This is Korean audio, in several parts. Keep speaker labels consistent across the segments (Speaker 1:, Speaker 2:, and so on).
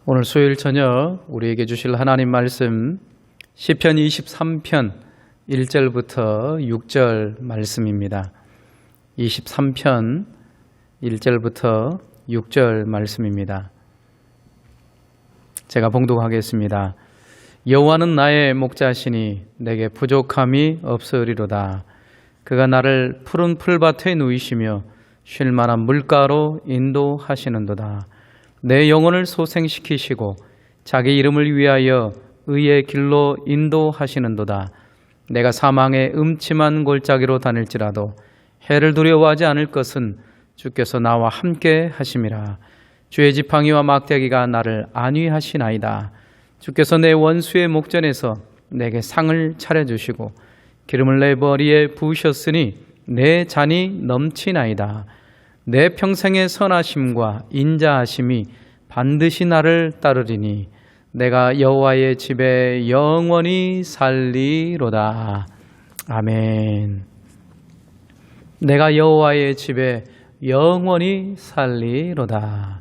Speaker 1: 오늘 수요일 저녁 우리에게 주실 하나님 말씀 시편 23편 1절부터 6절 말씀입니다. 23편 1절부터 6절 말씀입니다. 제가 봉독하겠습니다. 여호와는 나의 목자시니 내게 부족함이 없으리로다. 그가 나를 푸른 풀밭에 누이시며 쉴 만한 물가로 인도하시는도다. 내 영혼을 소생시키시고 자기 이름을 위하여 의의 길로 인도하시는도다. 내가 사망의 음침한 골짜기로 다닐지라도 해를 두려워하지 않을 것은 주께서 나와 함께 하심이라. 주의 지팡이와 막대기가 나를 안위하시나이다. 주께서 내 원수의 목전에서 내게 상을 차려주시고 기름을 내 머리에 부으셨으니 내 잔이 넘치나이다. 내 평생의 선하심과 인자하심이 반드시 나를 따르리니 내가 여호와의 집에 영원히 살리로다. 아멘. 내가 여호와의 집에 영원히 살리로다.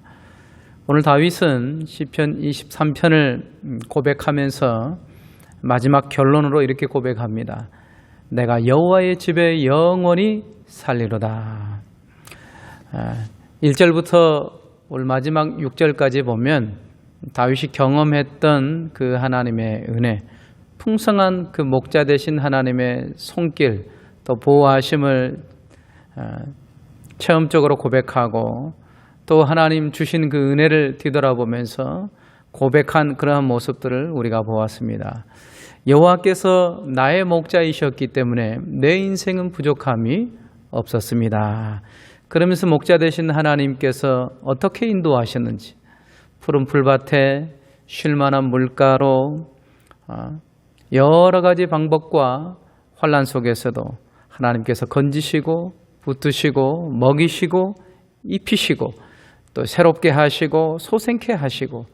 Speaker 1: 오늘 다윗은 시편 23편을 고백하면서 마지막 결론으로 이렇게 고백합니다. 내가 여호와의 집에 영원히 살리로다. 1절부터 올 마지막 6절까지 보면 다윗이 경험했던 그 하나님의 은혜, 풍성한 그 목자 되신 하나님의 손길, 또 보호하심을 체험적으로 고백하고 또 하나님 주신 그 은혜를 뒤돌아보면서 고백한 그러한 모습들을 우리가 보았습니다. 여호와께서 나의 목자이셨기 때문에 내 인생은 부족함이 없었습니다. 그러면서 목자 되신 하나님께서 어떻게 인도하셨는지, 푸른 풀밭에 쉴 만한 물가로 여러 가지 방법과 환난 속에서도 하나님께서 건지시고 붙드시고 먹이시고 입히시고 또 새롭게 하시고 소생케 하시고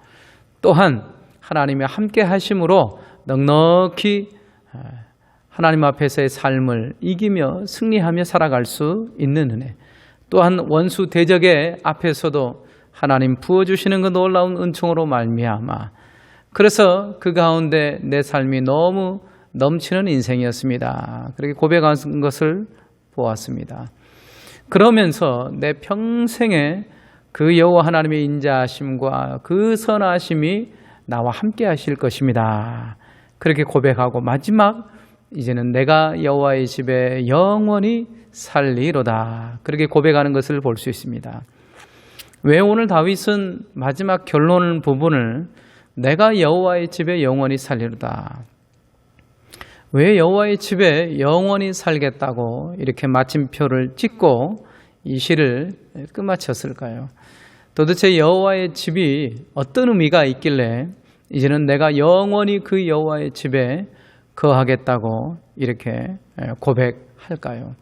Speaker 1: 또한 하나님의 함께 하심으로 넉넉히 하나님 앞에서의 삶을 이기며 승리하며 살아갈 수 있는 은혜, 또한 원수 대적의 앞에서도 하나님 부어주시는 그 놀라운 은총으로 말미암아 그래서 그 가운데 내 삶이 너무 넘치는 인생이었습니다. 그렇게 고백한 것을 보았습니다. 그러면서 내 평생에 그 여호와 하나님의 인자하심과 그 선하심이 나와 함께 하실 것입니다. 그렇게 고백하고 마지막 이제는 내가 여호와의 집에 영원히 살리로다. 그렇게 고백하는 것을 볼 수 있습니다. 왜 오늘 다윗은 마지막 결론 부분을 내가 여호와의 집에 영원히 살리로다. 왜 여호와의 집에 영원히 살겠다고 이렇게 마침표를 찍고 이 시를 끝마쳤을까요? 도대체 여호와의 집이 어떤 의미가 있길래 이제는 내가 영원히 그 여호와의 집에 거하겠다고 이렇게 고백할까요?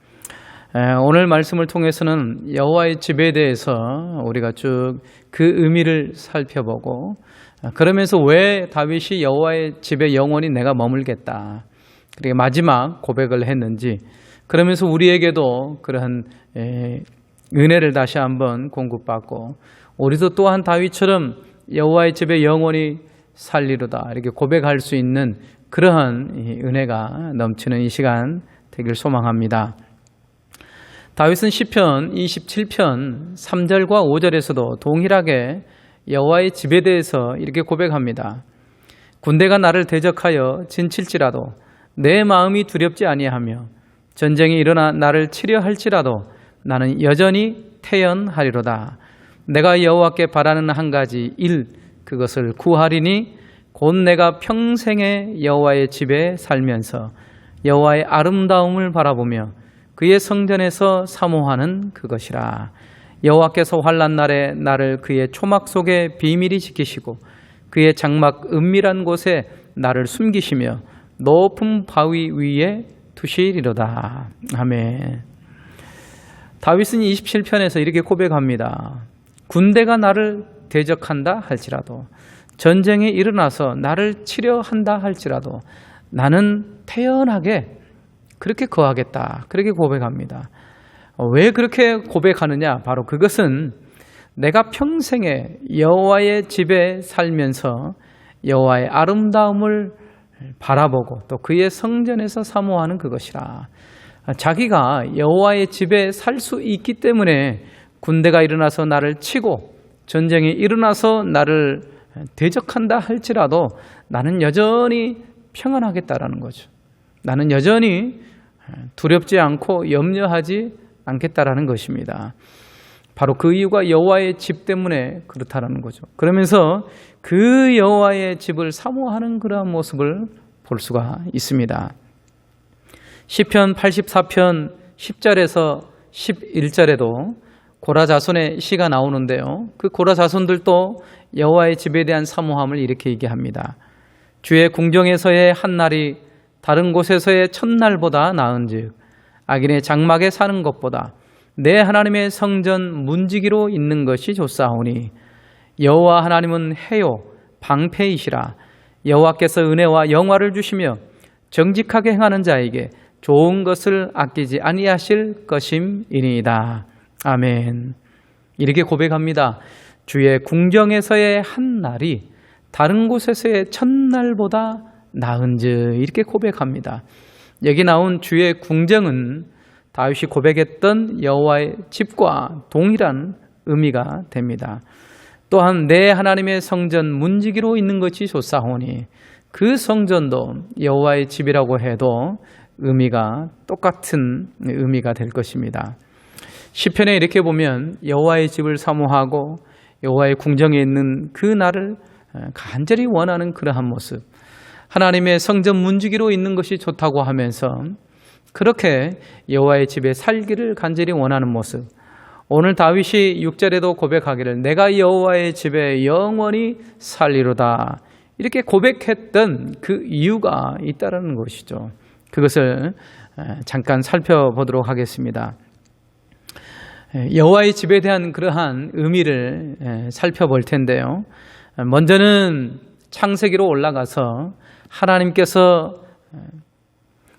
Speaker 1: 오늘 말씀을 통해서는 여호와의 집에 대해서 우리가 쭉 그 의미를 살펴보고 그러면서 왜 다윗이 여호와의 집에 영원히 내가 머물겠다 그렇게 마지막 고백을 했는지, 그러면서 우리에게도 그러한 은혜를 다시 한번 공급받고 우리도 또한 다윗처럼 여호와의 집에 영원히 살리로다 이렇게 고백할 수 있는 그러한 은혜가 넘치는 이 시간 되길 소망합니다. 다윗은 시편 27편 3절과 5절에서도 동일하게 여호와의 집에 대해서 이렇게 고백합니다. 군대가 나를 대적하여 진칠지라도 내 마음이 두렵지 아니하며 전쟁이 일어나 나를 치려 할지라도 나는 여전히 태연하리로다. 내가 여호와께 바라는 한 가지 일, 그것을 구하리니 곧 내가 평생에 여호와의 집에 살면서 여호와의 아름다움을 바라보며 그의 성전에서 사모하는 그것이라. 여호와께서 환난 날에 나를 그의 초막 속에 비밀히 지키시고 그의 장막 은밀한 곳에 나를 숨기시며 높은 바위 위에 두시리로다. 아멘. 다윗은 27편에서 이렇게 고백합니다. 군대가 나를 대적한다 할지라도, 전쟁이 일어나서 나를 치려 한다 할지라도 나는 태연하게 그렇게 거하겠다. 그렇게 고백합니다. 왜 그렇게 고백하느냐? 바로 그것은 내가 평생에 여호와의 집에 살면서 여호와의 아름다움을 바라보고 또 그의 성전에서 사모하는 그것이라. 자기가 여호와의 집에 살 수 있기 때문에 군대가 일어나서 나를 치고 전쟁이 일어나서 나를 대적한다 할지라도 나는 여전히 평안하겠다라는 거죠. 나는 여전히 두렵지 않고 염려하지 않겠다라는 것입니다. 바로 그 이유가 여호와의 집 때문에 그렇다라는 거죠. 그러면서 그 여호와의 집을 사모하는 그러한 모습을 볼 수가 있습니다. 시편 84편 10절에서 11절에도 고라 자손의 시가 나오는데요. 그 고라 자손들도 여호와의 집에 대한 사모함을 이렇게 얘기합니다. 주의 궁정에서의 한 날이 다른 곳에서의 첫날보다 나은즉 악인의 장막에 사는 것보다 내 하나님의 성전 문지기로 있는 것이 좋사오니 여호와 하나님은 해요 방패이시라. 여호와께서 은혜와 영화를 주시며 정직하게 행하는 자에게 좋은 것을 아끼지 아니하실 것임이니이다. 아멘. 이렇게 고백합니다. 주의 궁정에서의 한 날이 다른 곳에서의 첫날보다 나은즉 이렇게 고백합니다. 여기 나온 주의 궁정은 다윗이 고백했던 여호와의 집과 동일한 의미가 됩니다. 또한 내 하나님의 성전 문지기로 있는 것이 좋사오니 그 성전도 여호와의 집이라고 해도 의미가 똑같은 의미가 될 것입니다. 시편에 이렇게 보면 여호와의 집을 사모하고 여호와의 궁정에 있는 그 날을 간절히 원하는 그러한 모습, 하나님의 성전 문지기로 있는 것이 좋다고 하면서 그렇게 여호와의 집에 살기를 간절히 원하는 모습, 오늘 다윗이 6절에도 고백하기를 내가 여호와의 집에 영원히 살리로다 이렇게 고백했던 그 이유가 있다는 것이죠. 그것을 잠깐 살펴보도록 하겠습니다. 여호와의 집에 대한 그러한 의미를 살펴볼 텐데요. 먼저는 창세기로 올라가서 하나님께서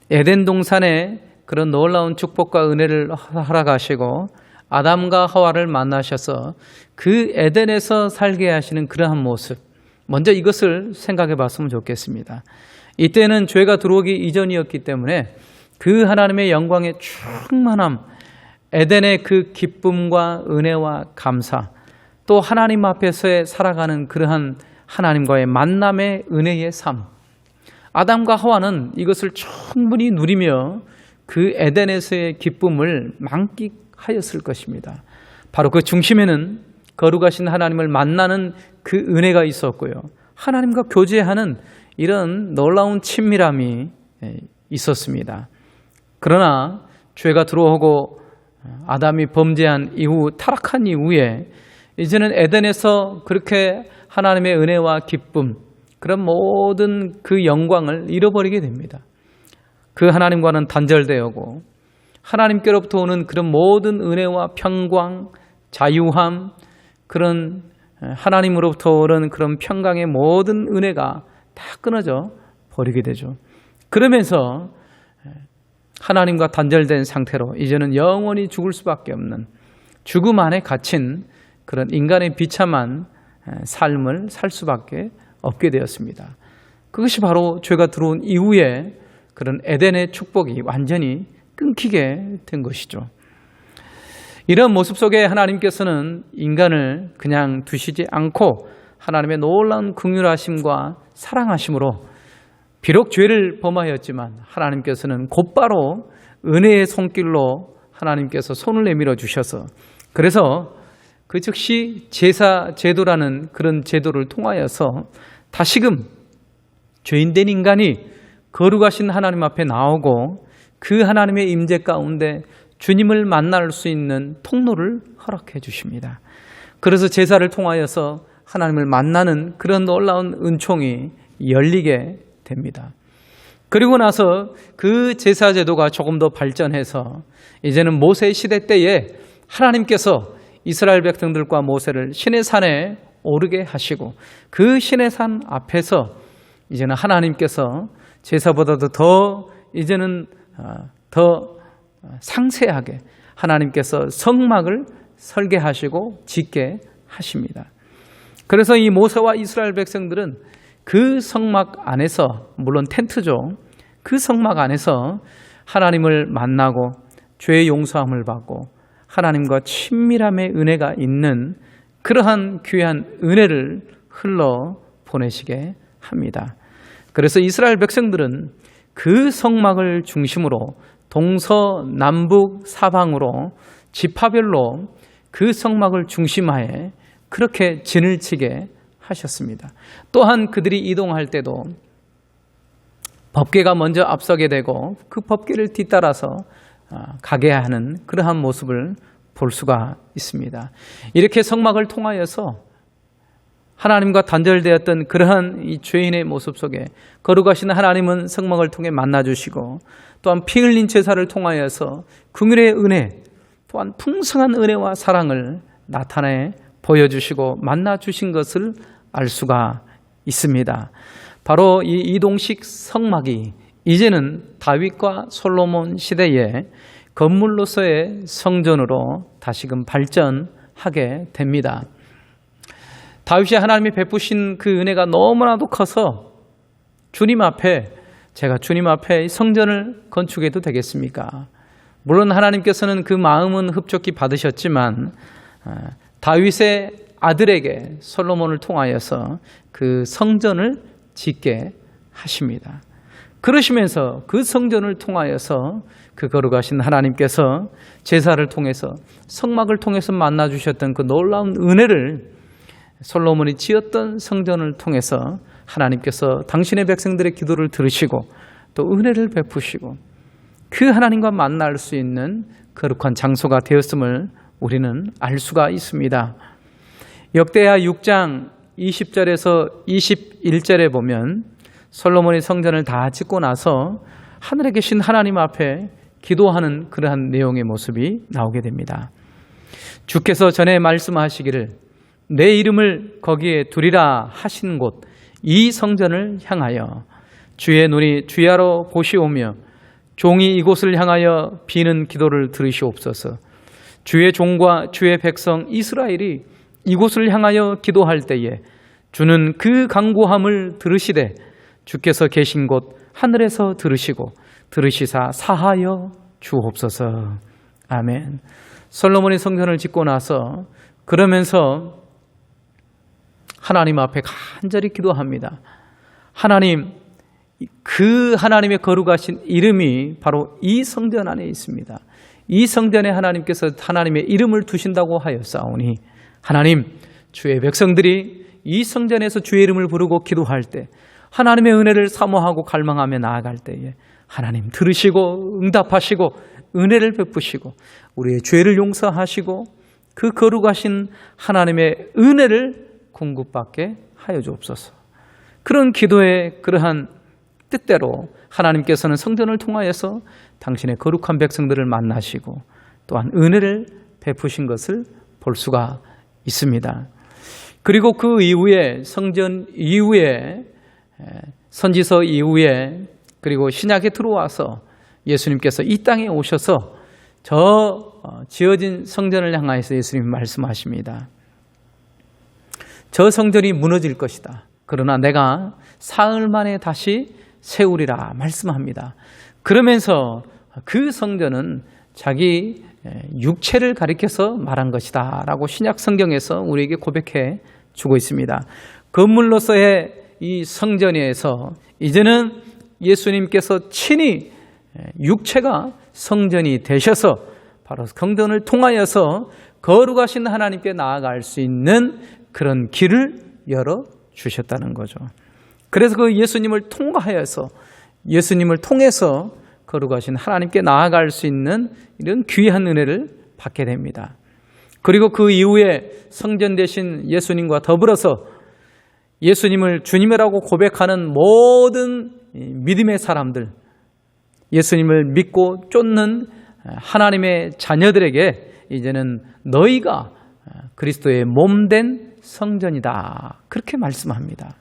Speaker 1: 에덴 동산에 그런 놀라운 축복과 은혜를 허락하시고 아담과 하와를 만나셔서 그 에덴에서 살게 하시는 그러한 모습, 먼저 이것을 생각해 봤으면 좋겠습니다. 이때는 죄가 들어오기 이전이었기 때문에 그 하나님의 영광의 충만함, 에덴의 그 기쁨과 은혜와 감사, 또 하나님 앞에서의 살아가는 그러한 하나님과의 만남의 은혜의 삶, 아담과 하와는 이것을 충분히 누리며 그 에덴에서의 기쁨을 만끽하였을 것입니다. 바로 그 중심에는 거룩하신 하나님을 만나는 그 은혜가 있었고요, 하나님과 교제하는 이런 놀라운 친밀함이 있었습니다. 그러나 죄가 들어오고 아담이 범죄한 이후, 타락한 이후에 이제는 에덴에서 그렇게 하나님의 은혜와 기쁨, 그런 모든 그 영광을 잃어버리게 됩니다. 그 하나님과는 단절되었고 하나님께로부터 오는 그런 모든 은혜와 평강, 자유함, 그런 하나님으로부터 오는 그런 평강의 모든 은혜가 다 끊어져 버리게 되죠. 그러면서 하나님과 단절된 상태로 이제는 영원히 죽을 수밖에 없는, 죽음 안에 갇힌 그런 인간의 비참한 삶을 살 수밖에 없게 되었습니다. 그것이 바로 죄가 들어온 이후에 그런 에덴의 축복이 완전히 끊기게 된 것이죠. 이런 모습 속에 하나님께서는 인간을 그냥 두시지 않고 하나님의 놀라운 긍휼하심과 사랑하심으로 비록 죄를 범하였지만 하나님께서는 곧바로 은혜의 손길로 하나님께서 손을 내밀어 주셔서, 그래서 그 즉시 제사 제도라는 그런 제도를 통하여서 다시금 죄인된 인간이 거룩하신 하나님 앞에 나오고 그 하나님의 임재 가운데 주님을 만날 수 있는 통로를 허락해 주십니다. 그래서 제사를 통하여서 하나님을 만나는 그런 놀라운 은총이 열리게 됩니다. 그리고 나서 그 제사 제도가 조금 더 발전해서 이제는 모세 시대 때에 하나님께서 이스라엘 백성들과 모세를 시내산에 오르게 하시고 그 시내산 앞에서 이제는 하나님께서 제사보다도 더 이제는 더 상세하게 하나님께서 성막을 설계하시고 짓게 하십니다. 그래서 이 모세와 이스라엘 백성들은 그 성막 안에서, 물론 텐트죠, 그 성막 안에서 하나님을 만나고 죄의 용서함을 받고 하나님과 친밀함의 은혜가 있는 그러한 귀한 은혜를 흘러 보내시게 합니다. 그래서 이스라엘 백성들은 그 성막을 중심으로 동서남북 사방으로 지파별로 그 성막을 중심하에 그렇게 진을 치게 하셨습니다. 또한 그들이 이동할 때도 법궤가 먼저 앞서게 되고 그 법궤를 뒤따라서 가게 하는 그러한 모습을 볼 수가 있습니다. 이렇게 성막을 통하여서 하나님과 단절되었던 그러한 이 죄인의 모습 속에 거룩하신 하나님은 성막을 통해 만나주시고, 또한 피 흘린 제사를 통하여서 긍휼의 은혜, 또한 풍성한 은혜와 사랑을 나타내 보여주시고 만나주신 것을 알 수가 있습니다. 바로 이 이동식 성막이 이제는 다윗과 솔로몬 시대의 건물로서의 성전으로 다시금 발전하게 됩니다. 다윗이 하나님이 베푸신 그 은혜가 너무나도 커서 주님 앞에, 제가 주님 앞에 성전을 건축해도 되겠습니까? 물론 하나님께서는 그 마음은 흡족히 받으셨지만 다윗의 아들에게 솔로몬을 통하여서 그 성전을 짓게 하십니다. 그러시면서 그 성전을 통하여서 그 거룩하신 하나님께서 제사를 통해서 성막을 통해서 만나주셨던 그 놀라운 은혜를 솔로몬이 지었던 성전을 통해서 하나님께서 당신의 백성들의 기도를 들으시고 또 은혜를 베푸시고 그 하나님과 만날 수 있는 거룩한 장소가 되었음을 우리는 알 수가 있습니다. 역대하 6장 20절에서 21절에 보면 솔로몬이 성전을 다 짓고 나서 하늘에 계신 하나님 앞에 기도하는 그러한 내용의 모습이 나오게 됩니다. 주께서 전에 말씀하시기를 내 이름을 거기에 두리라 하신 곳 이 성전을 향하여 주의 눈이 주야로 보시오며 종이 이곳을 향하여 비는 기도를 들으시옵소서. 주의 종과 주의 백성 이스라엘이 이곳을 향하여 기도할 때에 주는 그 간구함을 들으시되 주께서 계신 곳 하늘에서 들으시고 들으시사 사하여 주옵소서. 아멘. 솔로몬이 성전을 짓고 나서 그러면서 하나님 앞에 간절히 기도합니다. 하나님, 그 하나님의 거룩하신 이름이 바로 이 성전 안에 있습니다. 이 성전에 하나님께서 하나님의 이름을 두신다고 하였사오니 하나님, 주의 백성들이 이 성전에서 주의 이름을 부르고 기도할 때 하나님의 은혜를 사모하고 갈망하며 나아갈 때에 하나님 들으시고 응답하시고 은혜를 베푸시고 우리의 죄를 용서하시고 그 거룩하신 하나님의 은혜를 공급받게 하여 주옵소서. 그런 기도의 그러한 뜻대로 하나님께서는 성전을 통하여서 당신의 거룩한 백성들을 만나시고 또한 은혜를 베푸신 것을 볼 수가 있습니다. 그리고 그 이후에 성전 이후에 선지서 이후에 그리고 신약에 들어와서 예수님께서 이 땅에 오셔서 지어진 성전을 향하여서 예수님이 말씀하십니다. 저 성전이 무너질 것이다. 그러나 내가 사흘 만에 다시 세우리라 말씀합니다. 그러면서 그 성전은 자기 육체를 가리켜서 말한 것이다 라고 신약 성경에서 우리에게 고백해 주고 있습니다. 건물로서의 이 성전에서 이제는 예수님께서 친히 육체가 성전이 되셔서 바로 성전을 통하여서 거룩하신 하나님께 나아갈 수 있는 그런 길을 열어주셨다는 거죠. 그래서 그 예수님을 통하여서 예수님을 통해서 거룩하신 하나님께 나아갈 수 있는 이런 귀한 은혜를 받게 됩니다. 그리고 그 이후에 성전 되신 예수님과 더불어서 예수님을 주님이라고 고백하는 모든 믿음의 사람들, 예수님을 믿고 쫓는 하나님의 자녀들에게 이제는 너희가 그리스도의 몸된 성전이다. 그렇게 말씀합니다.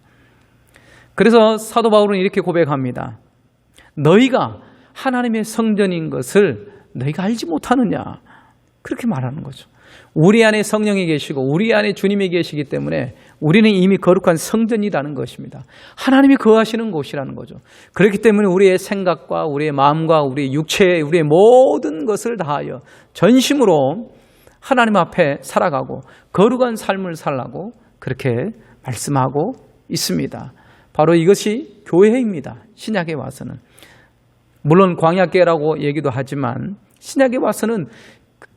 Speaker 1: 그래서 사도 바울은 이렇게 고백합니다. 너희가 하나님의 성전인 것을 너희가 알지 못하느냐? 그렇게 말하는 거죠. 우리 안에 성령이 계시고 우리 안에 주님이 계시기 때문에 우리는 이미 거룩한 성전이라는 것입니다. 하나님이 거하시는 곳이라는 거죠. 그렇기 때문에 우리의 생각과 우리의 마음과 우리의 육체, 우리의 모든 것을 다하여 전심으로 하나님 앞에 살아가고 거룩한 삶을 살라고 그렇게 말씀하고 있습니다. 바로 이것이 교회입니다. 신약에 와서는. 물론 광야계라고 얘기도 하지만 신약에 와서는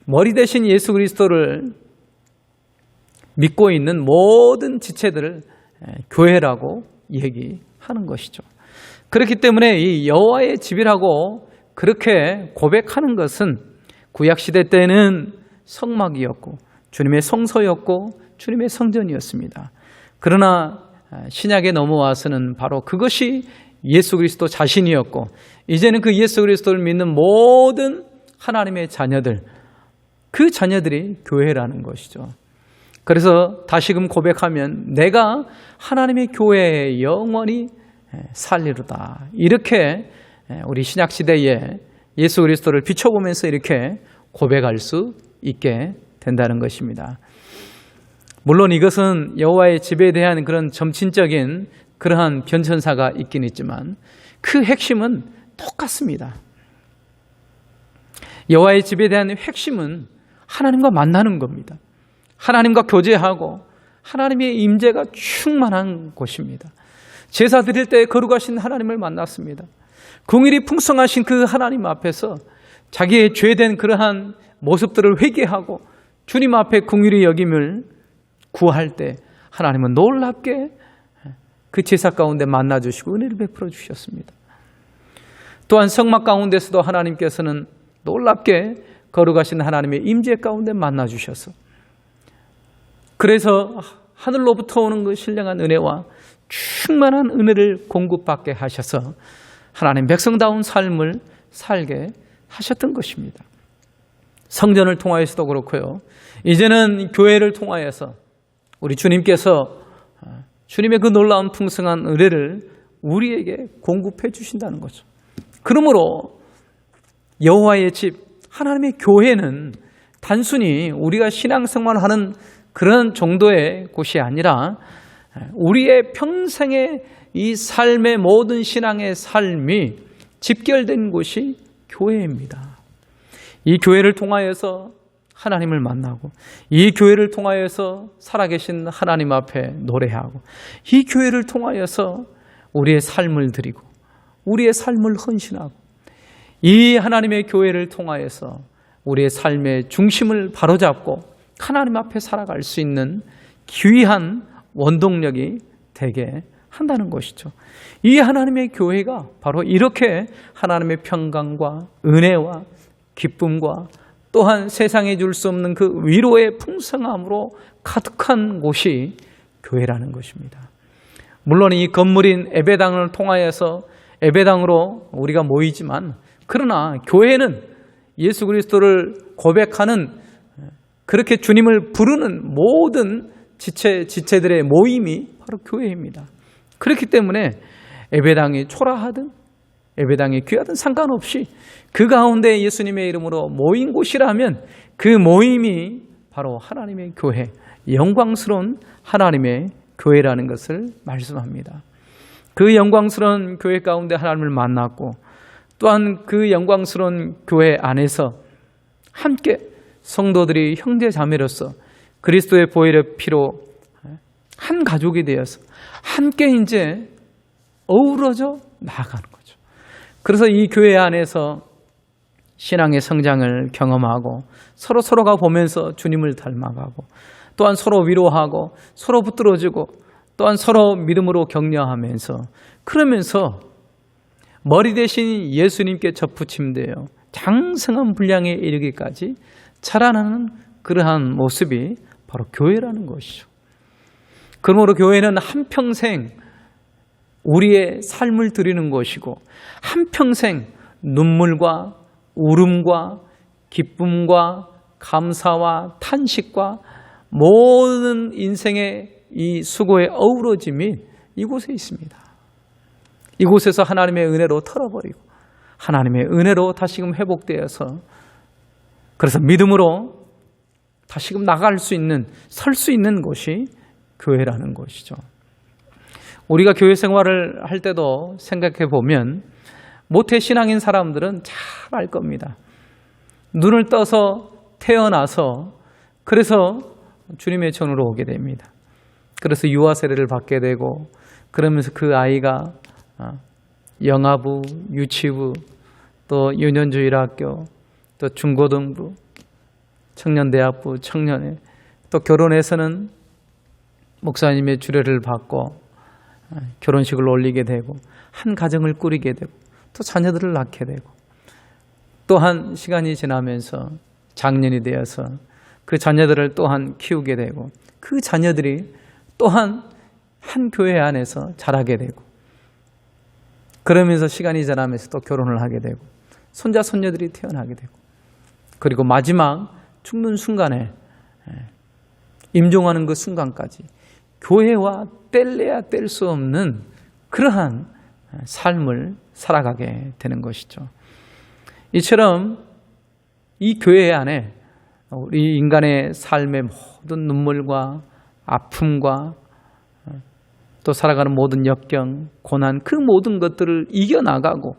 Speaker 1: 머리 대신 예수 그리스도를 믿고 있는 모든 지체들을 교회라고 얘기하는 것이죠. 그렇기 때문에 이 여호와의 집이라고 그렇게 고백하는 것은 구약시대 때는 성막이었고 주님의 성소였고 주님의 성전이었습니다. 그러나 신약에 넘어와서는 바로 그것이 예수 그리스도 자신이었고 이제는 그 예수 그리스도를 믿는 모든 하나님의 자녀들, 그 자녀들이 교회라는 것이죠. 그래서 다시금 고백하면 내가 하나님의 교회에 영원히 살리로다. 이렇게 우리 신약시대에 예수 그리스도를 비춰보면서 이렇게 고백할 수 있게 된다는 것입니다. 물론 이것은 여호와의 집에 대한 그런 점진적인 그러한 변천사가 있긴 있지만 그 핵심은 똑같습니다. 여호와의 집에 대한 핵심은 하나님과 만나는 겁니다. 하나님과 교제하고 하나님의 임재가 충만한 곳입니다. 제사 드릴 때 거룩하신 하나님을 만났습니다. 긍휼이 풍성하신 그 하나님 앞에서 자기의 죄된 그러한 모습들을 회개하고 주님 앞에 긍휼히 여김을 구할 때 하나님은 놀랍게 그 제사 가운데 만나주시고 은혜를 베풀어 주셨습니다. 또한 성막 가운데서도 하나님께서는 놀랍게 거룩하신 하나님의 임재 가운데 만나주셔서 그래서 하늘로부터 오는 그 신령한 은혜와 충만한 은혜를 공급받게 하셔서 하나님 백성다운 삶을 살게 하셨던 것입니다. 성전을 통하여서도 그렇고요. 이제는 교회를 통하여서 우리 주님께서 주님의 그 놀라운 풍성한 은혜를 우리에게 공급해 주신다는 거죠. 그러므로 여호와의 집, 하나님의 교회는 단순히 우리가 신앙생활하는 그런 정도의 곳이 아니라 우리의 평생의 이 삶의 모든 신앙의 삶이 집결된 곳이 교회입니다. 이 교회를 통하여서 하나님을 만나고 이 교회를 통하여서 살아계신 하나님 앞에 노래하고 이 교회를 통하여서 우리의 삶을 드리고 우리의 삶을 헌신하고 이 하나님의 교회를 통하여서 우리의 삶의 중심을 바로잡고 하나님 앞에 살아갈 수 있는 귀한 원동력이 되게 한다는 것이죠. 이 하나님의 교회가 바로 이렇게 하나님의 평강과 은혜와 기쁨과 또한 세상에 줄 수 없는 그 위로의 풍성함으로 가득한 곳이 교회라는 것입니다. 물론 이 건물인 예배당을 통하여서 예배당으로 우리가 모이지만 그러나 교회는 예수 그리스도를 고백하는 그렇게 주님을 부르는 모든 지체들의 모임이 바로 교회입니다. 그렇기 때문에 예배당이 초라하든 예배당이 귀하든 상관없이 그 가운데 예수님의 이름으로 모인 곳이라면 그 모임이 바로 하나님의 교회, 영광스러운 하나님의 교회라는 것을 말씀합니다. 그 영광스러운 교회 가운데 하나님을 만났고 또한 그 영광스러운 교회 안에서 함께 성도들이 형제 자매로서 그리스도의 보혈의 피로 한 가족이 되어서 함께 이제 어우러져 나아가는 거죠. 그래서 이 교회 안에서 신앙의 성장을 경험하고 서로가 보면서 주님을 닮아가고 또한 서로 위로하고 서로 붙들어주고 또한 서로 믿음으로 격려하면서 그러면서 머리 대신 예수님께 접붙임되어 장성한 분량에 이르기까지 자라나는 그러한 모습이 바로 교회라는 것이죠. 그러므로 교회는 한평생 우리의 삶을 드리는 것이고 한평생 눈물과 울음과 기쁨과 감사와 탄식과 모든 인생의 이 수고의 어우러짐이 이곳에 있습니다. 이곳에서 하나님의 은혜로 털어버리고 하나님의 은혜로 다시금 회복되어서 그래서 믿음으로 다시금 나갈 수 있는, 설 수 있는 곳이 교회라는 것이죠. 우리가 교회 생활을 할 때도 생각해 보면 모태신앙인 사람들은 잘 알 겁니다. 눈을 떠서 태어나서 그래서 주님의 전으로 오게 됩니다. 그래서 유아 세례를 받게 되고 그러면서 그 아이가 영아부, 유치부, 또 유년주일학교, 또 중고등부, 청년대학부, 청년회, 또 결혼해서는 목사님의 주례를 받고 결혼식을 올리게 되고 한 가정을 꾸리게 되고 또 자녀들을 낳게 되고 또한 시간이 지나면서 장년이 되어서 그 자녀들을 또한 키우게 되고 그 자녀들이 또한 한 교회 안에서 자라게 되고 그러면서 시간이 지나면서 또 결혼을 하게 되고 손자 손녀들이 태어나게 되고 그리고 마지막 죽는 순간에 임종하는 그 순간까지 교회와 뗄래야 뗄 수 없는 그러한 삶을 살아가게 되는 것이죠. 이처럼 이 교회 안에 우리 인간의 삶의 모든 눈물과 아픔과 또 살아가는 모든 역경, 고난 그 모든 것들을 이겨나가고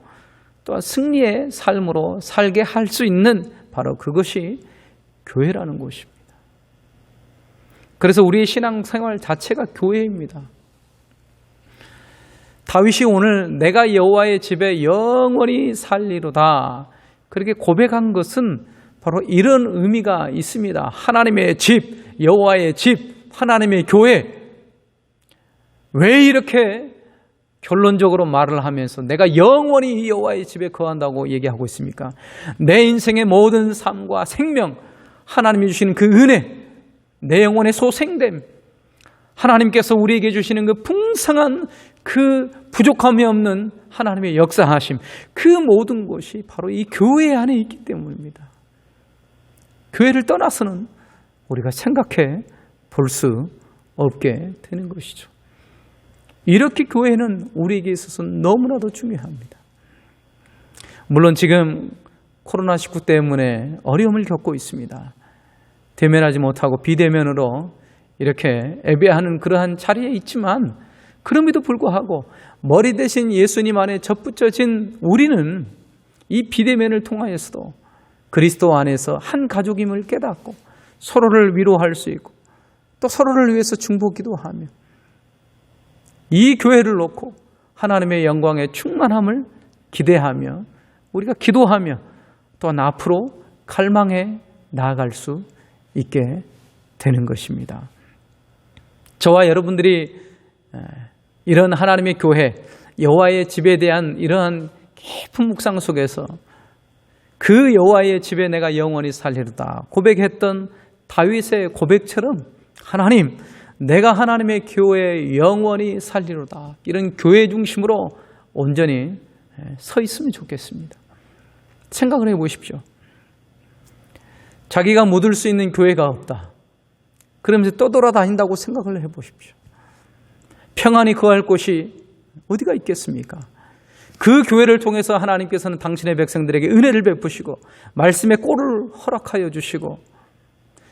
Speaker 1: 또 승리의 삶으로 살게 할 수 있는 바로 그것이 교회라는 곳입니다. 그래서 우리의 신앙생활 자체가 교회입니다. 다윗이 오늘 내가 여호와의 집에 영원히 살리로다 그렇게 고백한 것은 바로 이런 의미가 있습니다. 하나님의 집, 여호와의 집, 하나님의 교회. 왜 이렇게 결론적으로 말을 하면서 내가 영원히 여호와의 집에 거한다고 얘기하고 있습니까? 내 인생의 모든 삶과 생명, 하나님이 주시는 그 은혜, 내 영혼의 소생됨, 하나님께서 우리에게 주시는 그 풍성한 그 부족함이 없는 하나님의 역사하심, 그 모든 것이 바로 이 교회 안에 있기 때문입니다. 교회를 떠나서는 우리가 생각해 볼 수 없게 되는 것이죠. 이렇게 교회는 우리에게 있어서 너무나도 중요합니다. 물론 지금 코로나19 때문에 어려움을 겪고 있습니다. 대면하지 못하고 비대면으로 이렇게 예배하는 그러한 자리에 있지만 그럼에도 불구하고 머리 대신 예수님 안에 접붙여진 우리는 이 비대면을 통하여서도 그리스도 안에서 한 가족임을 깨닫고 서로를 위로할 수 있고 또 서로를 위해서 중보기도 하며 이 교회를 놓고 하나님의 영광의 충만함을 기대하며 우리가 기도하며 또한 앞으로 갈망해 나아갈 수 있게 되는 것입니다. 저와 여러분들이 이런 하나님의 교회, 여호와의 집에 대한 이러한 깊은 묵상 속에서 그 여호와의 집에 내가 영원히 살리로다 고백했던 다윗의 고백처럼 하나님, 내가 하나님의 교회에 영원히 살리로다. 이런 교회 중심으로 온전히 서 있으면 좋겠습니다. 생각을 해보십시오. 자기가 묻을 수 있는 교회가 없다. 그러면서 떠돌아다닌다고 생각을 해보십시오. 평안히 거할 곳이 어디가 있겠습니까? 그 교회를 통해서 하나님께서는 당신의 백성들에게 은혜를 베푸시고 말씀의 꼴을 허락하여 주시고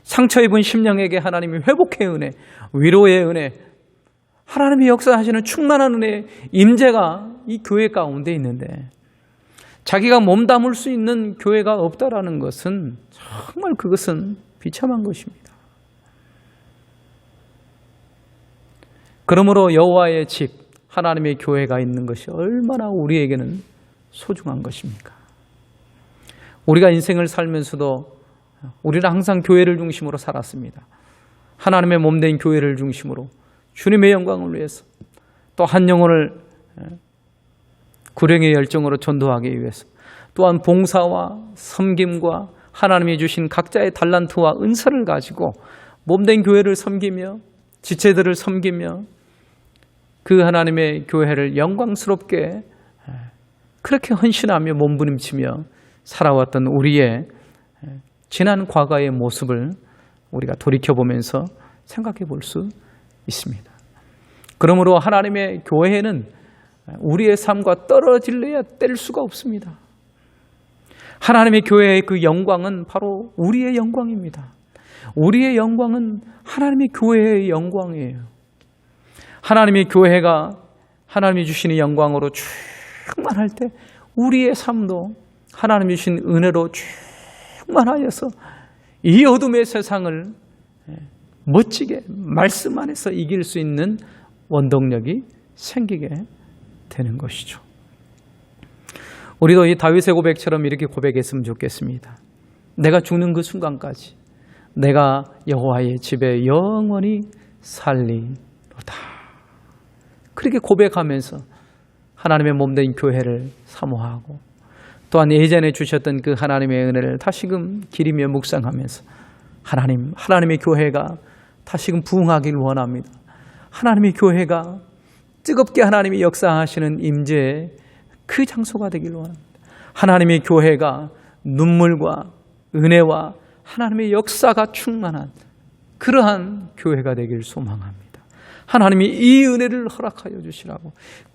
Speaker 1: 상처 입은 심령에게 하나님이 회복의 은혜, 위로의 은혜, 하나님이 역사하시는 충만한 은혜의 임재가 이 교회 가운데 있는데 자기가 몸담을 수 있는 교회가 없다라는 것은 정말 그것은 비참한 것입니다. 그러므로 여호와의 집, 하나님의 교회가 있는 것이 얼마나 우리에게는 소중한 것입니까? 우리가 인생을 살면서도 우리는 항상 교회를 중심으로 살았습니다. 하나님의 몸된 교회를 중심으로 주님의 영광을 위해서 또 한 영혼을 구령의 열정으로 전도하기 위해서 또한 봉사와 섬김과 하나님이 주신 각자의 달란트와 은사를 가지고 몸된 교회를 섬기며 지체들을 섬기며 그 하나님의 교회를 영광스럽게 그렇게 헌신하며 몸부림치며 살아왔던 우리의 지난 과거의 모습을 우리가 돌이켜보면서 생각해 볼 수 있습니다. 그러므로 하나님의 교회는 우리의 삶과 떨어질래야 뗄 수가 없습니다. 하나님의 교회의 그 영광은 바로 우리의 영광입니다. 우리의 영광은 하나님의 교회의 영광이에요. 하나님의 교회가 하나님이 주시는 영광으로 충만할 때 우리의 삶도 하나님이 주신 은혜로 충만하여서 이 어둠의 세상을 멋지게 말씀 안에서 이길 수 있는 원동력이 생기게 되는 것이죠. 우리도 이 다윗의 고백처럼 이렇게 고백했으면 좋겠습니다. 내가 죽는 그 순간까지 내가 여호와의 집에 영원히 살리로다. 그렇게 고백하면서 하나님의 몸된 교회를 사모하고 또한 예전에 주셨던 그 하나님의 은혜를 다시금 기리며 묵상하면서 하나님의 교회가 다시금 부흥하길 원합니다. 하나님의 교회가 뜨겁게 하나님이 역사하시는 임재의 그 장소가 되길 원합니다. 하나님의 교회가 눈물과 은혜와 하나님의 역사가 충만한 그러한 교회가 되길 소망합니다. 하나님이 이 은혜를 허락하여 주시라고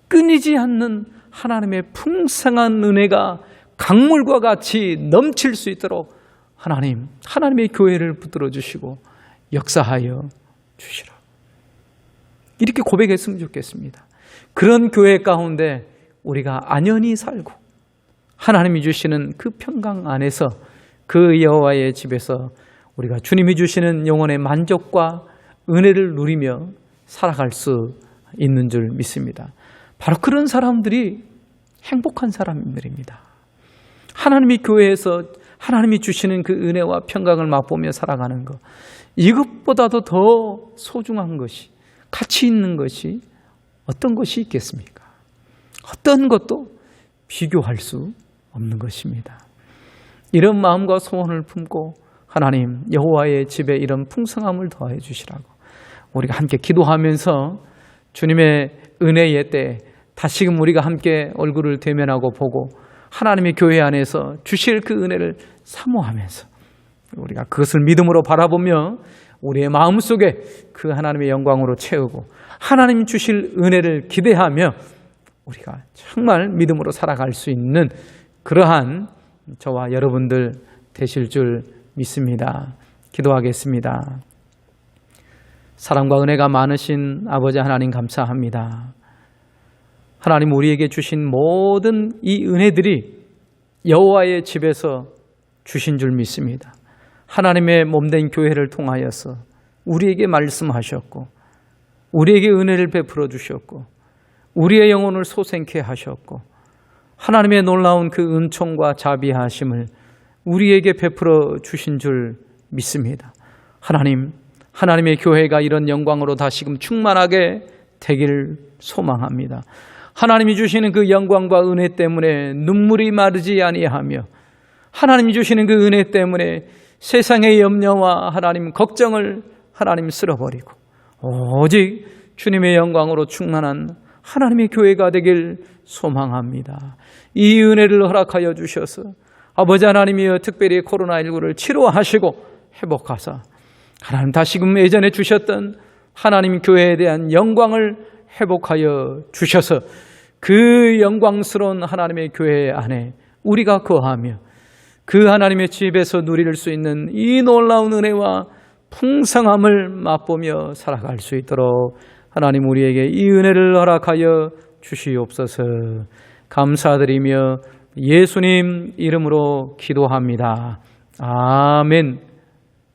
Speaker 1: 끊이지 않는 하나님의 풍성한 은혜가 강물과 같이 넘칠 수 있도록 하나님의 교회를 붙들어 주시고 역사하여 주시라고 이렇게 고백했으면 좋겠습니다. 그런 교회 가운데 우리가 안연히 살고 하나님이 주시는 그 평강 안에서 그 여호와의 집에서 우리가 주님이 주시는 영혼의 만족과 은혜를 누리며 살아갈 수 있는 줄 믿습니다. 바로 그런 사람들이 행복한 사람들입니다. 하나님이 교회에서 하나님이 주시는 그 은혜와 평강을 맛보며 살아가는 것, 이것보다도 더 소중한 것이, 가치 있는 것이 어떤 것이 있겠습니까? 어떤 것도 비교할 수 없는 것입니다. 이런 마음과 소원을 품고 하나님 여호와의 집에 이런 풍성함을 더해 주시라고 우리가 함께 기도하면서 주님의 은혜의 때 다시금 우리가 함께 얼굴을 대면하고 보고 하나님의 교회 안에서 주실 그 은혜를 사모하면서 우리가 그것을 믿음으로 바라보며 우리의 마음속에 그 하나님의 영광으로 채우고 하나님 주실 은혜를 기대하며 우리가 정말 믿음으로 살아갈 수 있는 그러한 저와 여러분들 되실 줄 믿습니다. 기도하겠습니다. 사랑과 은혜가 많으신 아버지 하나님 감사합니다. 하나님 우리에게 주신 모든 이 은혜들이 여호와의 집에서 주신 줄 믿습니다. 하나님의 몸된 교회를 통하여서 우리에게 말씀하셨고 우리에게 은혜를 베풀어 주셨고 우리의 영혼을 소생케 하셨고 하나님의 놀라운 그 은총과 자비하심을 우리에게 베풀어 주신 줄 믿습니다. 하나님의 교회가 이런 영광으로 다시금 충만하게 되기를 소망합니다. 하나님이 주시는 그 영광과 은혜 때문에 눈물이 마르지 아니하며 하나님이 주시는 그 은혜 때문에 세상의 염려와 하나님 걱정을 하나님 쓸어버리고 오직 주님의 영광으로 충만한 하나님의 교회가 되길 소망합니다. 이 은혜를 허락하여 주셔서 아버지 하나님이여 특별히 코로나19를 치료하시고 회복하사 하나님 다시금 예전에 주셨던 하나님 교회에 대한 영광을 회복하여 주셔서 그 영광스러운 하나님의 교회 안에 우리가 거하며 그 하나님의 집에서 누릴 수 있는 이 놀라운 은혜와 풍성함을 맛보며 살아갈 수 있도록 하나님 우리에게 이 은혜를 허락하여 주시옵소서. 감사드리며 예수님 이름으로 기도합니다. 아멘.